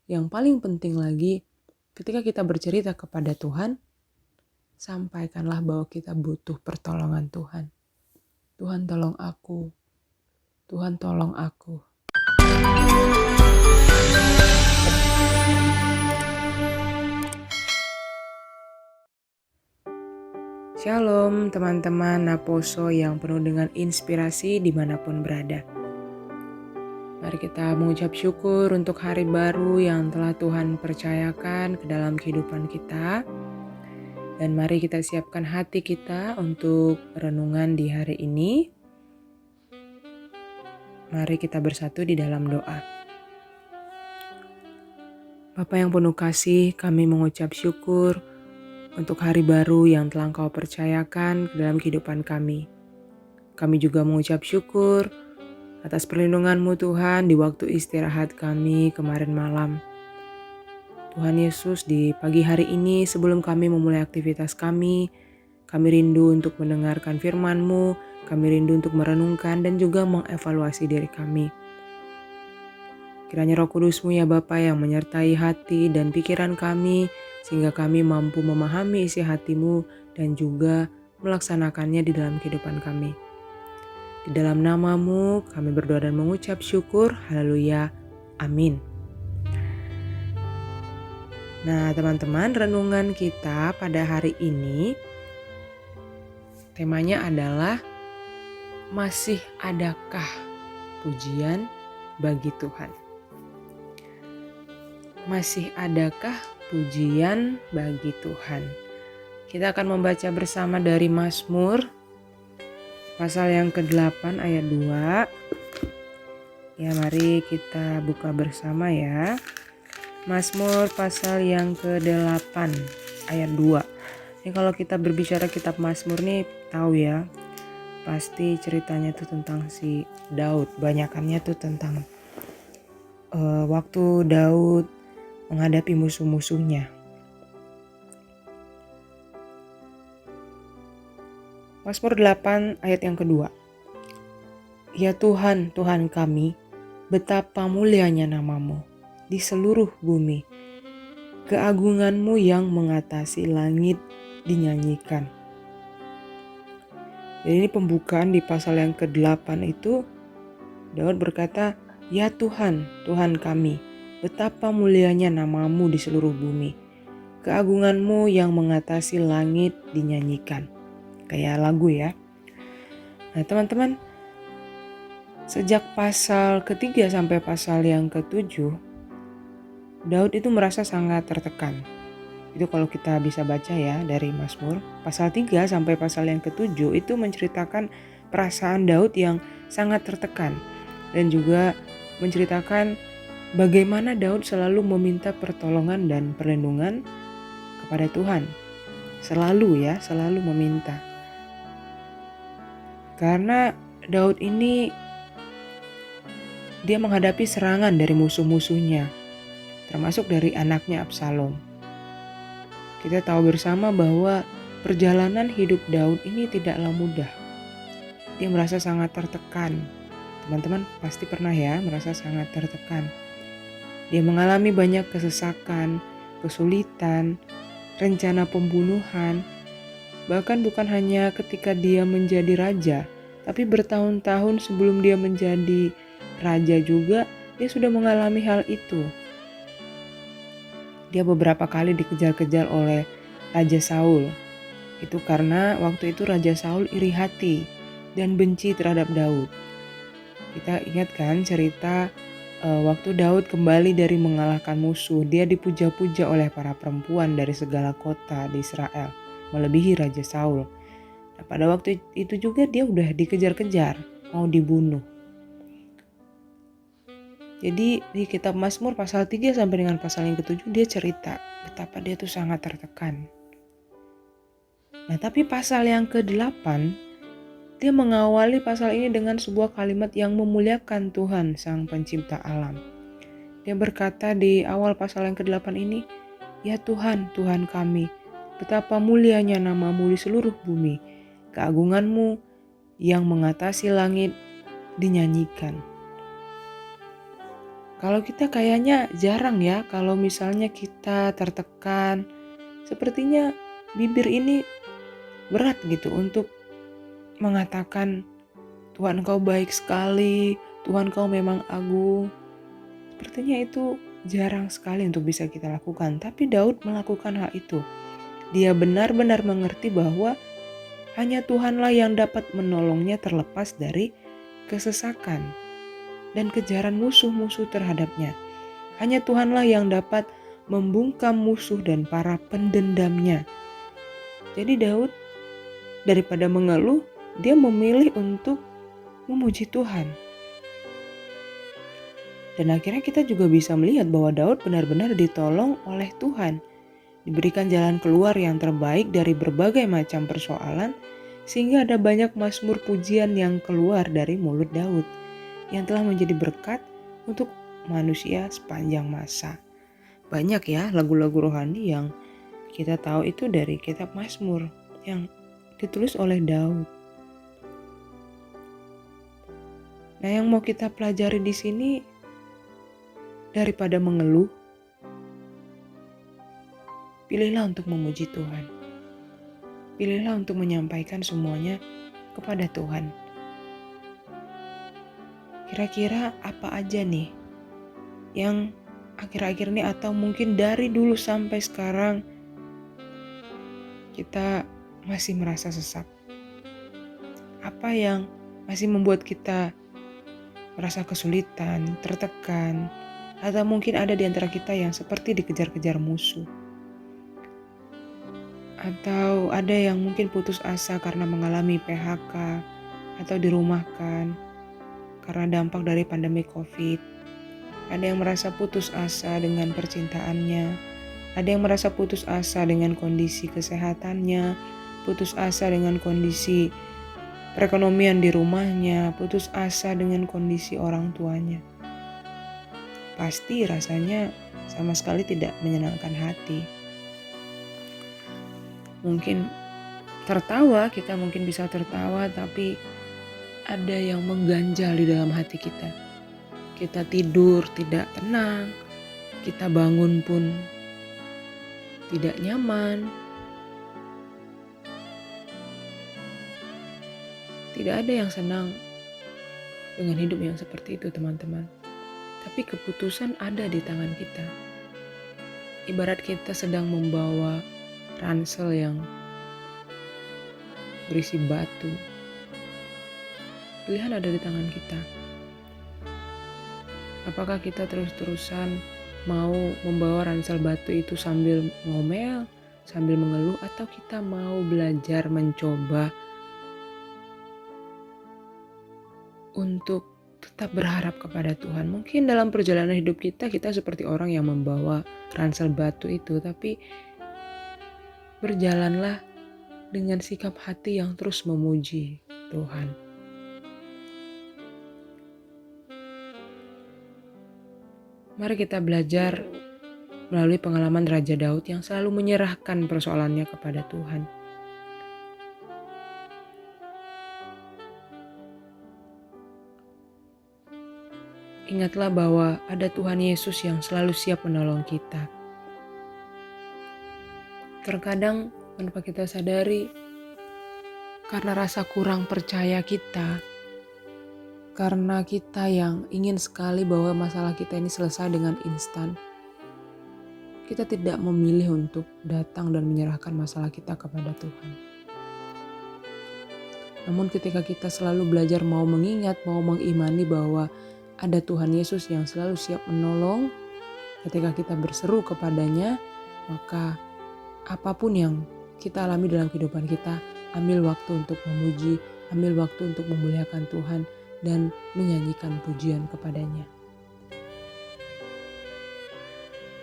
yang paling penting lagi, ketika kita bercerita kepada Tuhan, sampaikanlah bahwa kita butuh pertolongan Tuhan. Tuhan tolong aku. Tuhan tolong aku. Shalom teman-teman Naposo yang penuh dengan inspirasi dimanapun berada. Mari kita mengucap syukur untuk hari baru yang telah Tuhan percayakan ke dalam kehidupan kita. Dan mari kita siapkan hati kita untuk renungan di hari ini. Mari kita bersatu di dalam doa. Bapa yang penuh kasih, kami mengucap syukur untuk hari baru yang telah Engkau percayakan ke dalam kehidupan kami. Kami juga mengucap syukur atas perlindungan-Mu Tuhan di waktu istirahat kami kemarin malam. Tuhan Yesus, di pagi hari ini sebelum kami memulai aktivitas kami rindu untuk mendengarkan firman-Mu, kami rindu untuk merenungkan dan juga mengevaluasi diri kami. Kiranya Roh Kudus-Mu ya Bapa yang menyertai hati dan pikiran kami, sehingga kami mampu memahami isi hati-Mu dan juga melaksanakannya di dalam kehidupan kami. Di dalam nama-Mu kami berdoa dan mengucap syukur. Haleluya. Amin. Nah teman-teman, renungan kita pada hari ini temanya adalah masih adakah pujian bagi Tuhan? Masih adakah pujian bagi Tuhan? Kita akan membaca bersama dari Mazmur pasal yang ke-8 ayat 2. Ya, mari kita buka bersama ya. Mazmur pasal yang ke-8 ayat 2. Ini kalau kita berbicara kitab Mazmur nih tahu ya, pasti ceritanya tuh tentang si Daud. Banyakannya tuh tentang waktu Daud menghadapi musuh-musuhnya. Mazmur 8 ayat yang kedua. Ya Tuhan, Tuhan kami, betapa mulianya nama-Mu di seluruh bumi. Keagungan-Mu yang mengatasi langit dinyanyikan. Jadi ini pembukaan di pasal yang ke-8 itu, Daud berkata, ya Tuhan, Tuhan kami, betapa mulianya nama-Mu di seluruh bumi. Keagungan-Mu yang mengatasi langit dinyanyikan. Kayak lagu ya. Nah teman-teman, sejak pasal ke-3 sampai pasal yang ke-7, Daud itu merasa sangat tertekan. Itu kalau kita bisa baca ya dari Mazmur. Pasal 3 sampai pasal yang ke-7 itu menceritakan perasaan Daud yang sangat tertekan. Dan juga menceritakan bagaimana Daud selalu meminta pertolongan dan perlindungan kepada Tuhan. Selalu meminta. Karena Daud ini dia menghadapi serangan dari musuh-musuhnya, termasuk dari anaknya Absalom. Kita tahu bersama bahwa perjalanan hidup Daud ini tidaklah mudah. Dia merasa sangat tertekan. Teman-teman pasti pernah ya merasa sangat tertekan. Dia mengalami banyak kesesakan, kesulitan, rencana pembunuhan. Bahkan bukan hanya ketika dia menjadi raja, tapi bertahun-tahun sebelum dia menjadi raja juga, dia sudah mengalami hal itu. Dia beberapa kali dikejar-kejar oleh Raja Saul. Itu karena waktu itu Raja Saul iri hati dan benci terhadap Daud. Kita ingat kan cerita waktu Daud kembali dari mengalahkan musuh, dia dipuja-puja oleh para perempuan dari segala kota di Israel, melebihi Raja Saul. Nah, pada waktu itu juga dia udah dikejar-kejar, mau dibunuh. Jadi di kitab Mazmur pasal 3 sampai dengan pasal yang ke-7 dia cerita betapa dia tuh sangat tertekan. Nah tapi pasal yang ke-8 dia mengawali pasal ini dengan sebuah kalimat yang memuliakan Tuhan Sang Pencipta alam. Dia berkata di awal pasal yang ke-8 ini, ya Tuhan, Tuhan kami, betapa mulianya nama-Mu di seluruh bumi. Keagungan-Mu yang mengatasi langit dinyanyikan. Kalau kita kayaknya jarang ya kalau misalnya kita tertekan, sepertinya bibir ini berat gitu untuk mengatakan, Tuhan kau baik sekali, Tuhan kau memang agung. Sepertinya itu jarang sekali untuk bisa kita lakukan, tapi Daud melakukan hal itu. Dia benar-benar mengerti bahwa hanya Tuhanlah yang dapat menolongnya terlepas dari kesesakan dan kejaran musuh-musuh terhadapnya. Hanya Tuhanlah yang dapat membungkam musuh dan para pendendamnya. Jadi Daud daripada mengeluh, dia memilih untuk memuji Tuhan. Dan akhirnya kita juga bisa melihat bahwa Daud benar-benar ditolong oleh Tuhan. Diberikan jalan keluar yang terbaik dari berbagai macam persoalan, sehingga ada banyak mazmur pujian yang keluar dari mulut Daud, yang telah menjadi berkat untuk manusia sepanjang masa. Banyak ya lagu-lagu rohani yang kita tahu itu dari kitab Mazmur yang ditulis oleh Daud. Nah, yang mau kita pelajari di sini, daripada mengeluh, pilihlah untuk memuji Tuhan. Pilihlah untuk menyampaikan semuanya kepada Tuhan. Kira-kira apa aja nih yang akhir-akhir ini atau mungkin dari dulu sampai sekarang kita masih merasa sesak? Apa yang masih membuat kita merasa kesulitan, tertekan, atau mungkin ada di antara kita yang seperti dikejar-kejar musuh? Atau ada yang mungkin putus asa karena mengalami PHK atau dirumahkan karena dampak dari pandemi COVID. Ada yang merasa putus asa dengan percintaannya. Ada yang merasa putus asa dengan kondisi kesehatannya, putus asa dengan kondisi perekonomian di rumahnya, putus asa dengan kondisi orang tuanya. Pasti rasanya sama sekali tidak menyenangkan hati. Mungkin tertawa, kita mungkin bisa tertawa, tapi ada yang mengganjal di dalam hati kita. Kita tidur tidak tenang, kita bangun pun tidak nyaman. Tidak ada yang senang dengan hidup yang seperti itu, teman-teman. Tapi keputusan ada di tangan kita. Ibarat kita sedang membawa ransel yang berisi batu. Pilihan ada di tangan kita. Apakah kita terus-terusan mau membawa ransel batu itu sambil ngomel, sambil mengeluh, atau kita mau belajar mencoba untuk tetap berharap kepada Tuhan? Mungkin dalam perjalanan hidup kita seperti orang yang membawa ransel batu itu, tapi berjalanlah dengan sikap hati yang terus memuji Tuhan. Mari kita belajar melalui pengalaman Raja Daud yang selalu menyerahkan persoalannya kepada Tuhan. Ingatlah bahwa ada Tuhan Yesus yang selalu siap menolong kita. Terkadang tanpa kita sadari, karena rasa kurang percaya kita, karena kita yang ingin sekali bahwa masalah kita ini selesai dengan instan, kita tidak memilih untuk datang dan menyerahkan masalah kita kepada Tuhan. Namun ketika kita selalu belajar mau mengingat, mau mengimani bahwa ada Tuhan Yesus yang selalu siap menolong, ketika kita berseru kepadanya, maka apapun yang kita alami dalam kehidupan kita, ambil waktu untuk memuji, ambil waktu untuk memuliakan Tuhan, dan menyanyikan pujian kepadanya.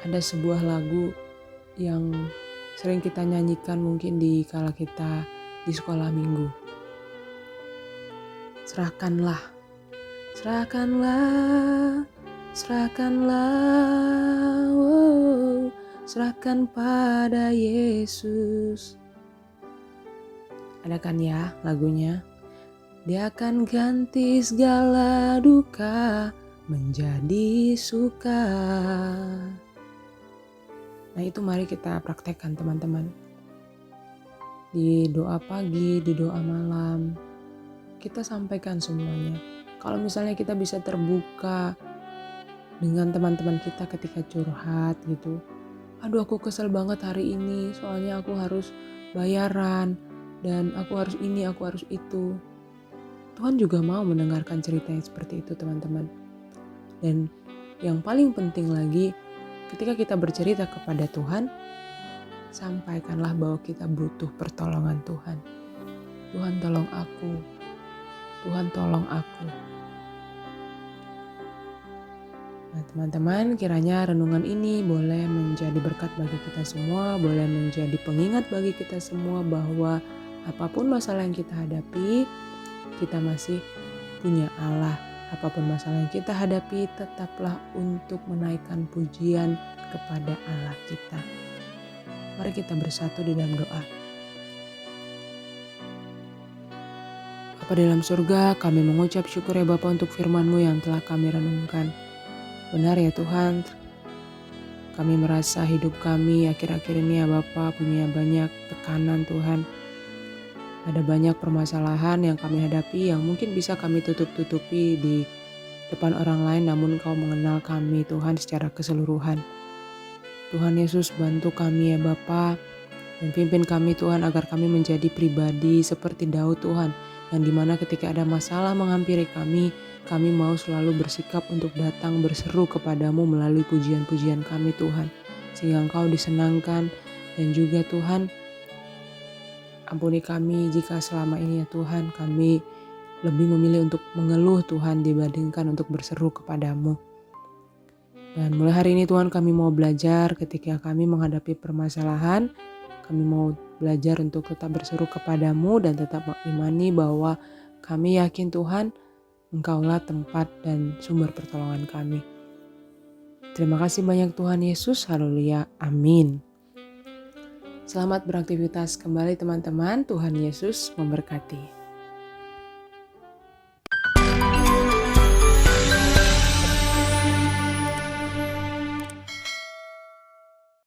Ada sebuah lagu yang sering kita nyanyikan mungkin di kala kita di sekolah minggu. Serahkanlah, serahkanlah, serahkanlah, oh, serahkan pada Yesus. Ada kan ya lagunya? Dia akan ganti segala duka menjadi suka. Nah itu mari kita praktekkan teman-teman. Di doa pagi, di doa malam, kita sampaikan semuanya. Kalau misalnya kita bisa terbuka dengan teman-teman kita ketika curhat gitu. Aduh aku kesel banget hari ini, soalnya aku harus bayaran, dan aku harus ini, aku harus itu. Tuhan juga mau mendengarkan cerita yang seperti itu teman-teman. Dan yang paling penting lagi, ketika kita bercerita kepada Tuhan, sampaikanlah bahwa kita butuh pertolongan Tuhan. Tuhan tolong aku, Tuhan tolong aku. Nah teman-teman, kiranya renungan ini boleh menjadi berkat bagi kita semua, boleh menjadi pengingat bagi kita semua bahwa apapun masalah yang kita hadapi, kita masih punya Allah. Apapun masalah yang kita hadapi, tetaplah untuk menaikkan pujian kepada Allah kita. Mari kita bersatu di dalam doa. Bapa dalam surga, kami mengucap syukur ya Bapa untuk firman-Mu yang telah kami renungkan. Benar ya Tuhan, kami merasa hidup kami akhir-akhir ini ya Bapa punya banyak tekanan Tuhan. Ada banyak permasalahan yang kami hadapi yang mungkin bisa kami tutup-tutupi di depan orang lain, namun Kau mengenal kami Tuhan secara keseluruhan. Tuhan Yesus bantu kami ya Bapa, dan pimpin kami Tuhan agar kami menjadi pribadi seperti Daud Tuhan, yang dimana ketika ada masalah menghampiri kami mau selalu bersikap untuk datang berseru kepadamu melalui pujian-pujian kami Tuhan, sehingga Engkau disenangkan. Dan juga Tuhan, ampuni kami jika selama ini ya Tuhan kami lebih memilih untuk mengeluh Tuhan dibandingkan untuk berseru kepadamu. Dan mulai hari ini Tuhan kami mau belajar ketika kami menghadapi permasalahan, kami mau belajar untuk tetap berseru kepadamu dan tetap mengimani bahwa kami yakin Tuhan Engkaulah tempat dan sumber pertolongan kami. Terima kasih banyak Tuhan Yesus, haleluya, amin. Selamat beraktivitas kembali teman-teman, Tuhan Yesus memberkati.